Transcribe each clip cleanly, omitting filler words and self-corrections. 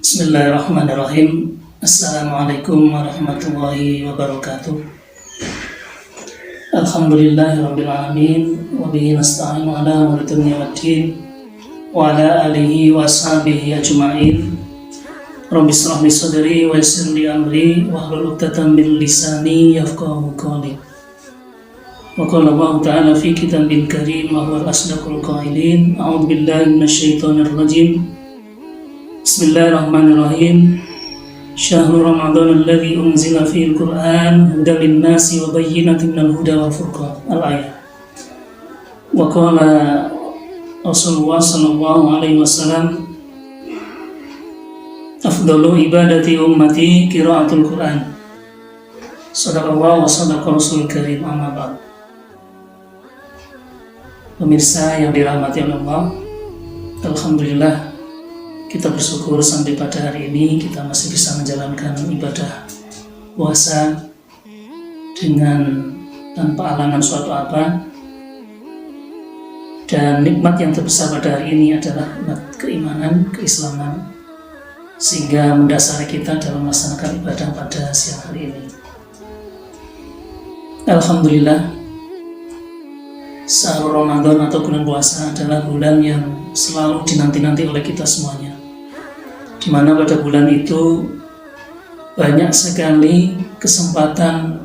Bismillahirrahmanirrahim. Assalamualaikum warahmatullahi wabarakatuh. Alhamdulillahirrabbilalamin. Wabihi nasta'inu ala umuri dunya waddin. Wa ala alihi wa ashabihi ajma'in. Rabbi shrah li sadri wa yassir li amri wahlul 'uqdatam min lisani yafqahu qawli. Wa qala Allah ta'ala fi kitabil karim wa huwal asdaqul qailin. A'udzu billahi minasyaitonir rajim. Bismillahirrahmanirrahim. Syahrul Ramadan alladzi unzila fihil Qur'an hudan lin-nasi wa bayyinatin minal huda wal furqan. Al-ayat. Wa qala Rasulullah sallallahu alaihi wasallam, afdalu ibadati ummati qiraatul Qur'an. Shadaqallahu wa shadaqa Rasulul Karim. Amma ba'd. Pemirsa yang dirahmati Allah, alhamdulillah kita bersyukur sampai pada hari ini kita masih bisa menjalankan ibadah puasa dengan tanpa halangan suatu apa. Dan nikmat yang terbesar pada hari ini adalah nikmat keimanan, keislaman, sehingga mendasari kita dalam melaksanakan ibadah pada siang hari ini. Alhamdulillah, syahrul Ramadan atau bulan puasa adalah bulan yang selalu dinanti-nanti oleh kita semuanya, di mana pada bulan itu banyak sekali kesempatan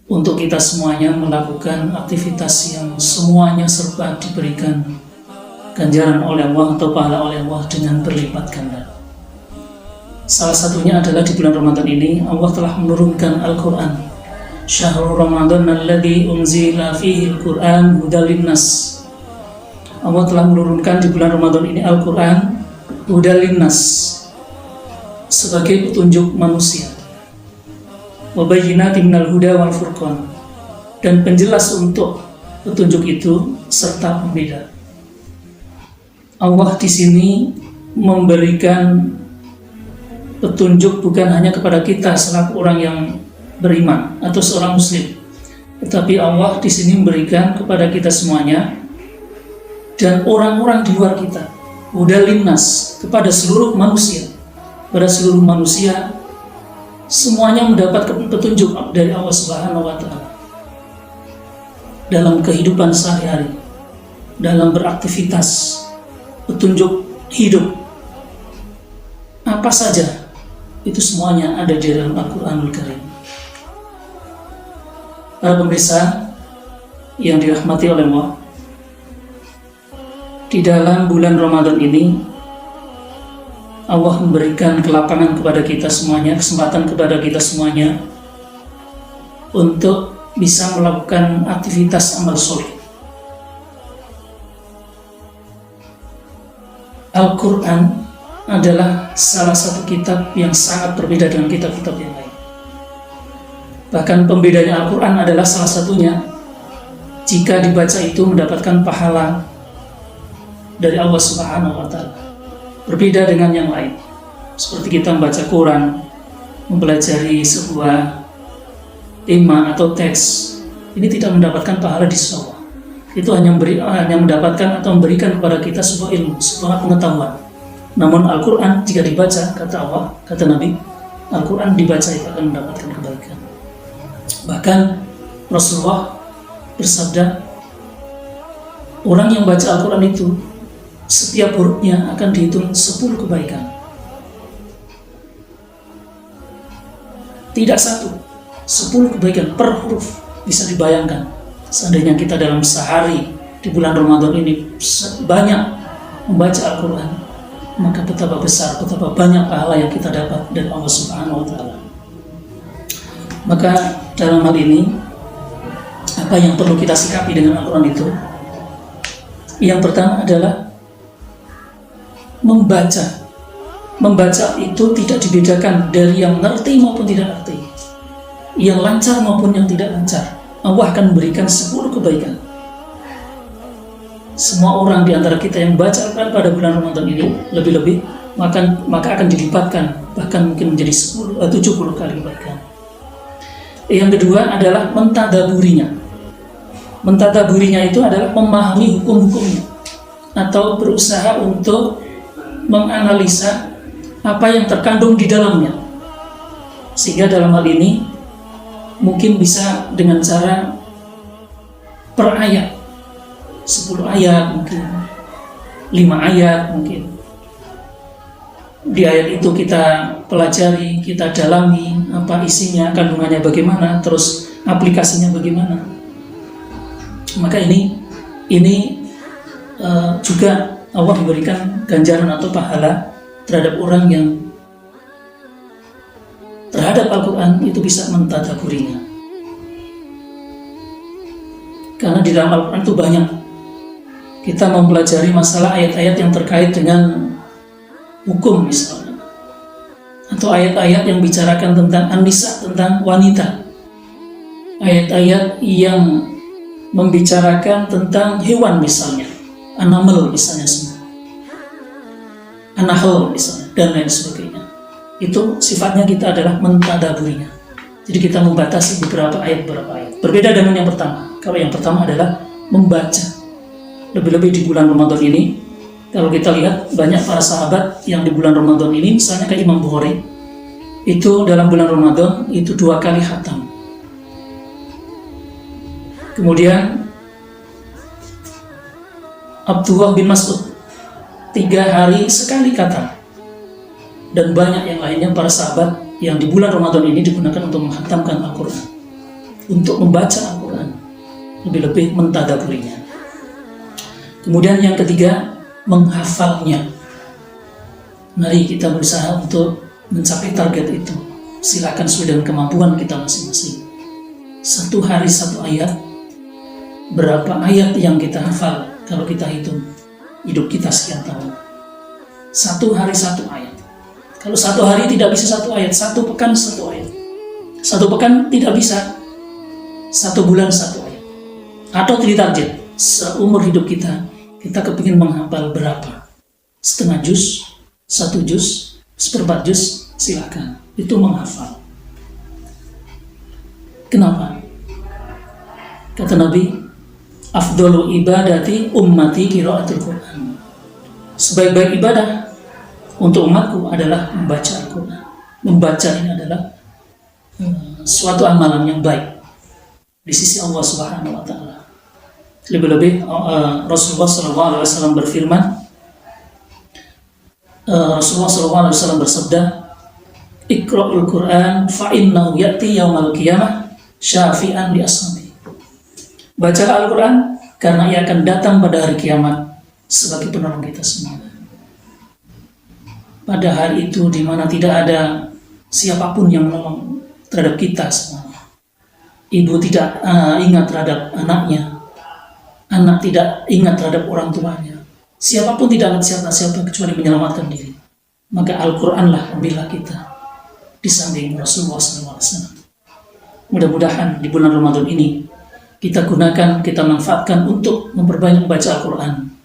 untuk kita semuanya melakukan aktivitas yang semuanya serba diberikan ganjaran oleh Allah atau pahala oleh Allah dengan berlipat ganda. Salah satunya adalah di bulan Ramadan ini Allah telah menurunkan Al-Quran. Syahrul Ramadan alladzi unzila fihil Qur'an hudal linnas. Allah telah menurunkan di bulan Ramadan ini Al-Quran hudal linnas, sebagai petunjuk manusia, wa bayyinatin minal huda wal furqan, dan penjelas untuk petunjuk itu serta pembeda. Allah di sini memberikan petunjuk bukan hanya kepada kita selaku orang yang beriman atau seorang muslim, tetapi Allah di sini memberikan kepada kita semuanya dan orang-orang di luar kita. Hudal linnas, kepada seluruh manusia. Pada seluruh manusia semuanya mendapatkan petunjuk dari Allah Subhanahu wa Ta'ala dalam kehidupan sehari-hari, dalam beraktivitas, petunjuk hidup apa saja, itu semuanya ada di dalam Al-Quranul Karim. Para pemirsa yang dirahmati oleh Allah, di dalam bulan Ramadan ini Allah memberikan kelapangan kepada kita semuanya, kesempatan kepada kita semuanya untuk bisa melakukan aktivitas amal soleh. Al-Quran adalah salah satu kitab yang sangat berbeda dengan kitab-kitab yang lain. Bahkan pembedanya Al-Quran adalah salah satunya, jika dibaca itu mendapatkan pahala dari Allah Subhanahu wa Ta'ala, berbeda dengan yang lain. Seperti kita membaca Quran, mempelajari sebuah tema atau teks, ini tidak mendapatkan pahala di sisi Allah. Itu hanya mendapatkan atau memberikan kepada kita sebuah ilmu, sebuah pengetahuan. Namun Al-Quran jika dibaca, kata Allah, kata Nabi, Al-Quran dibaca itu akan mendapatkan kebaikan. Bahkan Rasulullah bersabda, orang yang baca Al-Quran itu setiap hurufnya akan dihitung 10 kebaikan. Tidak satu, 10 kebaikan per huruf. Bisa dibayangkan, seandainya kita dalam sehari di bulan Ramadan ini banyak membaca Al-Quran, maka betapa besar, betapa banyak pahala yang kita dapat dari Allah Subhanahu wa Ta'ala. Maka dalam hal ini, apa yang perlu kita sikapi dengan Al-Quran itu? Yang pertama adalah membaca itu tidak dibedakan dari yang ngerti maupun tidak ngerti, yang lancar maupun yang tidak lancar. Allah akan memberikan 10 kebaikan. Semua orang di antara kita yang baca Al-Quran pada bulan Ramadan ini lebih-lebih maka akan dilipatkan, bahkan mungkin menjadi 70 kali kebaikan. Yang kedua adalah mentadaburinya. Mentadaburinya itu adalah memahami hukum-hukumnya, atau berusaha untuk menganalisa apa yang terkandung di dalamnya. Sehingga dalam hal ini mungkin bisa dengan cara per ayat, 10 ayat mungkin, 5 ayat mungkin. Di ayat itu kita pelajari, kita dalami apa isinya, kandungannya bagaimana, terus aplikasinya bagaimana. Maka ini juga Allah memberikan ganjaran atau pahala terhadap orang yang terhadap Al-Quran itu bisa mentadaburinya. Karena di dalam Al-Quran itu banyak kita mempelajari masalah ayat-ayat yang terkait dengan hukum misalnya, atau ayat-ayat yang bicarakan tentang an-nisa, tentang wanita, ayat-ayat yang membicarakan tentang hewan misalnya, an-naml misalnya semua, an-nahl misalnya, dan lain sebagainya. Itu sifatnya kita adalah mentadaburinya. Jadi kita membatasi beberapa ayat. Berbeda dengan yang pertama. Kalau yang pertama adalah membaca. Lebih-lebih di bulan Ramadan ini, kalau kita lihat banyak para sahabat yang di bulan Ramadan ini, misalnya kayak Imam Bukhari, itu dalam bulan Ramadan itu 2 kali khatam. Kemudian Abdullah bin Mas'ud 3 hari sekali khatam. Dan banyak yang lainnya para sahabat yang di bulan Ramadan ini digunakan untuk menghatamkan Al-Quran, untuk membaca Al-Quran, lebih-lebih mentadaburinya. Kemudian yang ketiga, menghafalnya. Mari kita berusaha untuk mencapai target itu. Silakan sesuai dengan kemampuan kita masing-masing. 1 hari 1 ayat, berapa ayat yang kita hafal kalau kita hitung hidup kita sekian tahun. 1 hari 1 ayat. Kalau 1 hari tidak bisa 1 ayat, 1 pekan 1 ayat. 1 pekan tidak bisa, 1 bulan 1 ayat. Atau ditarget, seumur hidup kita kepingin menghafal berapa? Setengah juz, 1 juz, 1/4 juz, silakan. Itu menghafal. Kenapa? Kata Nabi, afdhalu ibadati ummati qiraatul Qur'an. Sebaik-baik ibadah untuk umatku adalah membaca Al-Quran. Membaca ini adalah suatu amalan yang baik di sisi Allah Subhanahu wa Ta'ala. Lebih-lebih Rasulullah SAW berfirman, Rasulullah SAW bersabda, Iqra'ul Quran fa'innahu ya'ti yawmal qiyamah syafi'an li ashabi. Bacalah Al-Quran karena ia akan datang pada hari kiamat sebagai penolong kita semua. Pada hari itu di mana tidak ada siapapun yang menolong terhadap kita semua. Ibu tidak ingat terhadap anaknya, anak tidak ingat terhadap orang tuanya. Siapapun tidak ingat siapa-siapa kecuali menyelamatkan diri. Maka Al-Quranlah membela kita di samping Rasulullah SAW. Mudah-mudahan di bulan Ramadan ini kita gunakan, kita manfaatkan untuk memperbanyak membaca Al-Quran.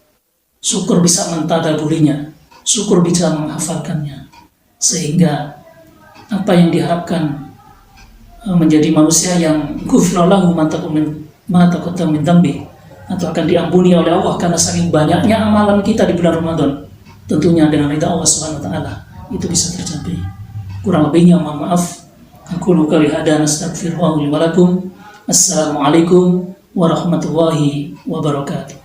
Syukur bisa mentadaburinya, syukur bisa menghafalkannya, sehingga apa yang diharapkan menjadi manusia yang ghufrallahu ma taqaddama min dhanbi, atau akan diampuni oleh Allah karena saking banyaknya amalan kita di bulan Ramadan, tentunya dengan ridha Allah Subhanahu wa Ta'ala itu bisa tercapai. Kurang lebihnya mohon maaf. Aku qouli hadza nastaghfirullah li wa lakum. Assalamualaikum warahmatullahi wabarakatuh.